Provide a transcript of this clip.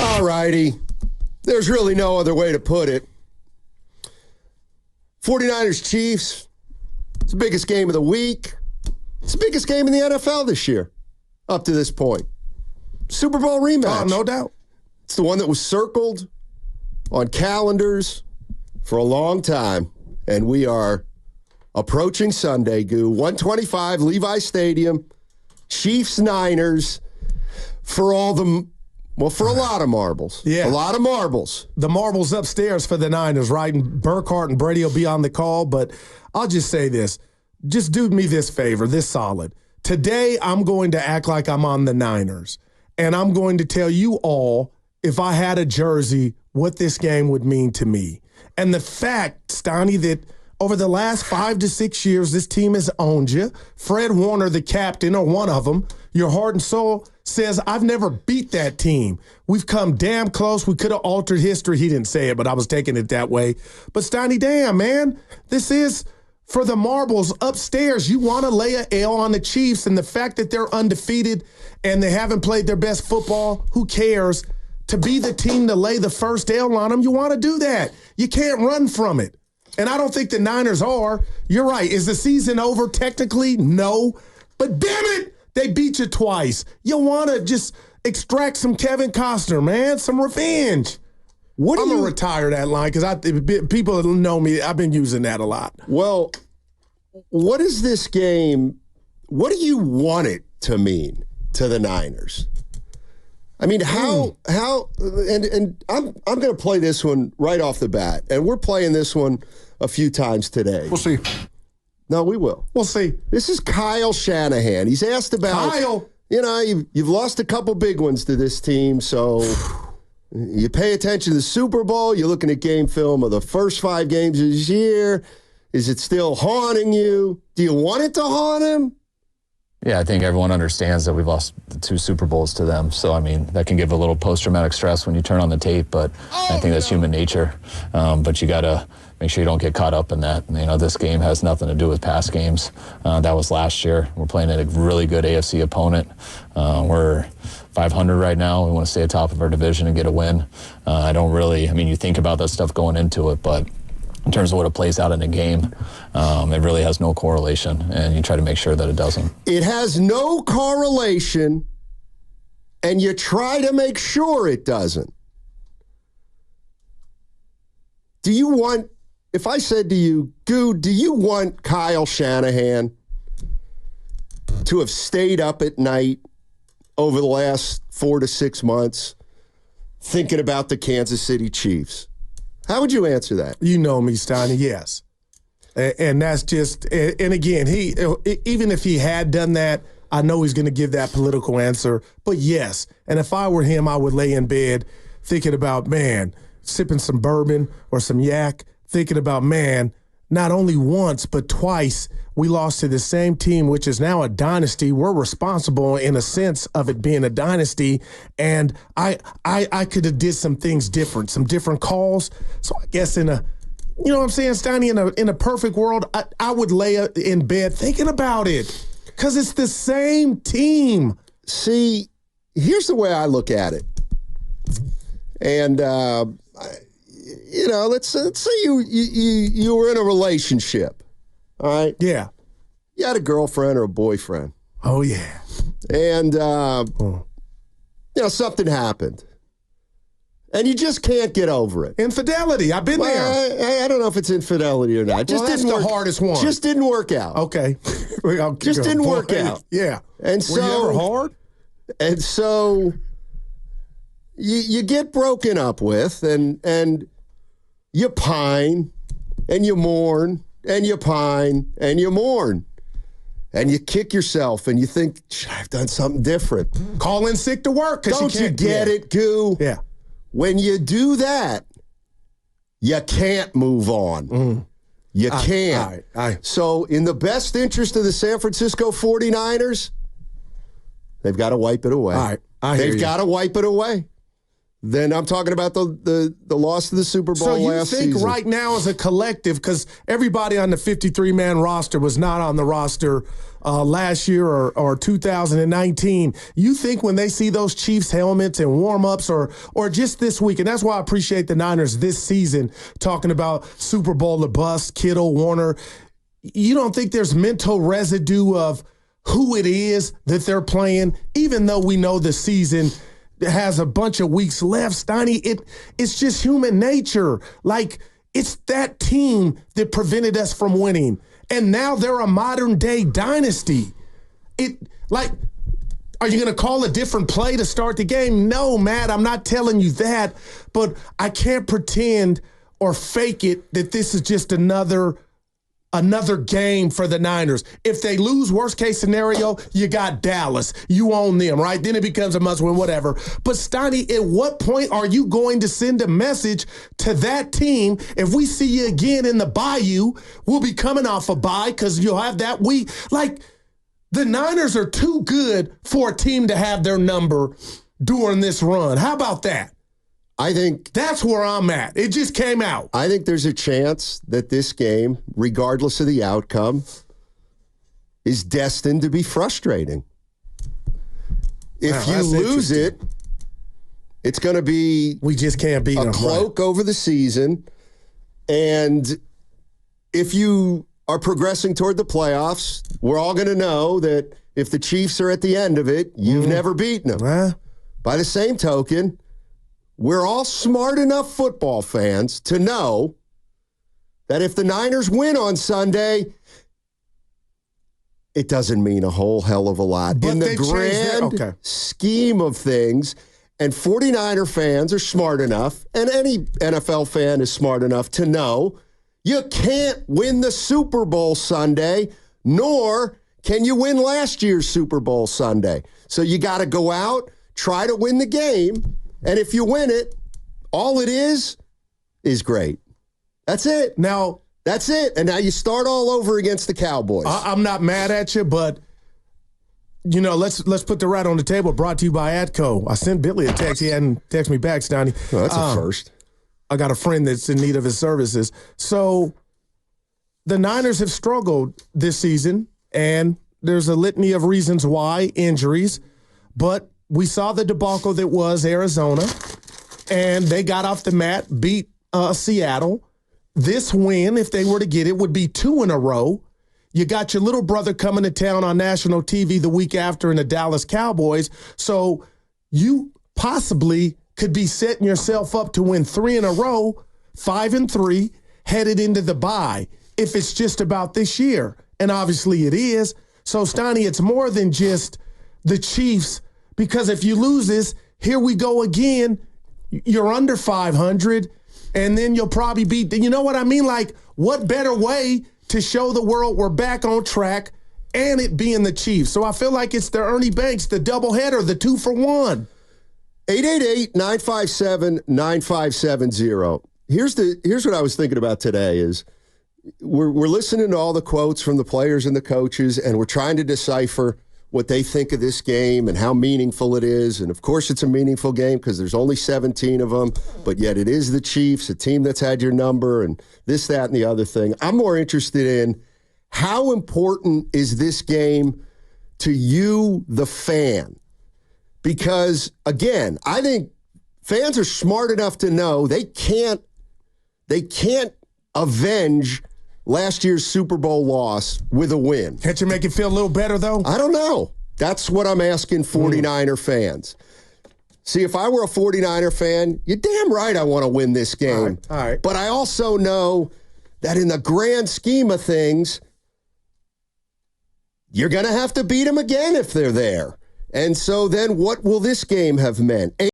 All righty. There's really no other way to put it. 49ers Chiefs. It's the biggest game of the week. It's the biggest game in the NFL this year, up to this point. Super Bowl rematch. Oh, no doubt. It's the one that was circled on calendars for a long time. And we are approaching Sunday, Goo. 125, Levi Stadium. Chiefs, Niners. For a lot of marbles. Yeah. A lot of marbles. The marbles upstairs for the Niners, right? And Burkhardt and Brady will be on the call. But I'll just say this. Just do me this favor, this solid. Today, I'm going to act like I'm on the Niners. And I'm going to tell you all, if I had a jersey, what this game would mean to me. And the fact, Steiny, that over the last 5 to 6 years, this team has owned you. Fred Warner, the captain, or one of them, your heart and soul, says, I've never beat that team. We've come damn close. We could have altered history. He didn't say it, but I was taking it that way. But Steiny, damn, man, this is for the marbles upstairs. You want to lay an L on the Chiefs, and the fact that they're undefeated and they haven't played their best football, who cares? To be the team to lay the first L on them, you want to do that. You can't run from it. And I don't think the Niners are. You're right. Is the season over? Technically, no. But damn it, they beat you twice. You want to just extract some Kevin Costner, man, some revenge. I'm going to retire that line because people know me. I've been using that a lot. Well, what is this game? What do you want it to mean to the Niners? I mean, how and I'm going to play this one right off the bat, and we're playing this one a few times today. We'll see. No, we will. We'll see. This is Kyle Shanahan. He's asked about Kyle. You know, you've lost a couple big ones to this team, so you pay attention to the Super Bowl. You're looking at game film of the first 5 games of this year. Is it still haunting you? Do you want it to haunt him? Yeah, I think everyone understands that we've lost 2 Super Bowls to them. So, I mean, that can give a little post-traumatic stress when you turn on the tape, but I think that's human nature. But you got to make sure you don't get caught up in that. You know, this game has nothing to do with past games. That was last year. We're playing a really good AFC opponent. We're 500 right now. We want to stay atop of our division and get a win. You think about that stuff going into it, but in terms of what it plays out in a game, it really has no correlation, and you try to make sure that it doesn't. It has no correlation, and you try to make sure it doesn't. Do you want, if I said to you, Goo, do you want Kyle Shanahan to have stayed up at night over the last 4 to 6 months thinking about the Kansas City Chiefs? How would you answer that? You know me, Steiny, yes. And that's just, and again, even if he had done that, I know he's going to give that political answer, but yes. And if I were him, I would lay in bed thinking about, man, sipping some bourbon or some yak, thinking about, man, not only once, but twice we lost to the same team, which is now a dynasty. We're responsible in a sense of it being a dynasty. And I could have did some things different, some different calls. So I guess you know what I'm saying, Steiny, in a perfect world, I would lay in bed thinking about it because it's the same team. See, here's the way I look at it. And, let's say you were in a relationship. All right? Yeah. You had a girlfriend or a boyfriend. Oh, yeah. And, something happened. And you just can't get over it. Infidelity. I've been there. I don't know if it's infidelity or not. It just that's didn't the hardest one. Just didn't work out. Okay. Just didn't work out. Yeah. And Were you ever hard? And so you get broken up with, and you pine, and you mourn, and you pine, and you mourn. And you kick yourself, and you think, should I have done something different? Call in sick to work. Don't you get it, Goo? Yeah. When you do that, you can't move on. You can't. All right. So in the best interest of the San Francisco 49ers, they've got to wipe it away. All right. They've got to wipe it away. Then I'm talking about the loss to the Super Bowl last season. So you think right now as a collective, because everybody on the 53-man roster was not on the roster last year or 2019, you think when they see those Chiefs helmets and warm-ups or just this week, and that's why I appreciate the Niners this season talking about Super Bowl the bust, Kittle, Warner, you don't think there's mental residue of who it is that they're playing, even though we know the season has a bunch of weeks left, Steiny? It's just human nature. Like, it's that team that prevented us from winning. And now they're a modern-day dynasty. Are you going to call a different play to start the game? No, Matt, I'm not telling you that. But I can't pretend or fake it that this is just another game for the Niners. If they lose, worst case scenario, you got Dallas. You own them, right? Then it becomes a must-win, whatever. But Steiny, at what point are you going to send a message to that team? If we see you again in the Bayou, we'll be coming off a bye because you'll have that week. Like, the Niners are too good for a team to have their number during this run. How about that? I think that's where I'm at. It just came out. I think there's a chance that this game, regardless of the outcome, is destined to be frustrating. If you lose it, it's going to be we just can't beat a cloak over the season. And if you are progressing toward the playoffs, we're all going to know that if the Chiefs are at the end of it, you've never beaten them. By the same token, we're all smart enough football fans to know that if the Niners win on Sunday, it doesn't mean a whole hell of a lot. But in the grand scheme of things, and 49er fans are smart enough, and any NFL fan is smart enough to know you can't win the Super Bowl Sunday, nor can you win last year's Super Bowl Sunday. So you got to go out, try to win the game. And if you win it, all it is great. That's it. Now, that's it. And now you start all over against the Cowboys. I'm not mad at you, but let's put the rat on the table. Brought to you by Atco. I sent Billy a text. He hadn't texted me back, Steiny. Well, that's a first. I got a friend that's in need of his services. So the Niners have struggled this season, and there's a litany of reasons why, injuries, but we saw the debacle that was Arizona, and they got off the mat, beat Seattle. This win, if they were to get it, would be 2 in a row. You got your little brother coming to town on national TV the week after in the Dallas Cowboys, so you possibly could be setting yourself up to win 3 in a row, 5-3, headed into the bye, if it's just about this year. And obviously it is. So, Steiny, it's more than just the Chiefs. Because if you lose this, here we go again. You're under 500, and then you'll probably beat. You know what I mean? Like, what better way to show the world we're back on track and it being the Chiefs? So I feel like it's the Ernie Banks, the doubleheader, the 2-for-1. 888-957-9570. Here's what I was thinking about today is we're listening to all the quotes from the players and the coaches, and we're trying to decipher what they think of this game and how meaningful it is. And, of course, it's a meaningful game because there's only 17 of them, but yet it is the Chiefs, a team that's had your number and this, that, and the other thing. I'm more interested in how important is this game to you, the fan? Because, again, I think fans are smart enough to know they can't avenge last year's Super Bowl loss with a win. Can't you make it feel a little better, though? I don't know. That's what I'm asking 49er fans. See, if I were a 49er fan, you're damn right I want to win this game. All right. But I also know that in the grand scheme of things, you're going to have to beat them again if they're there. And so then what will this game have meant?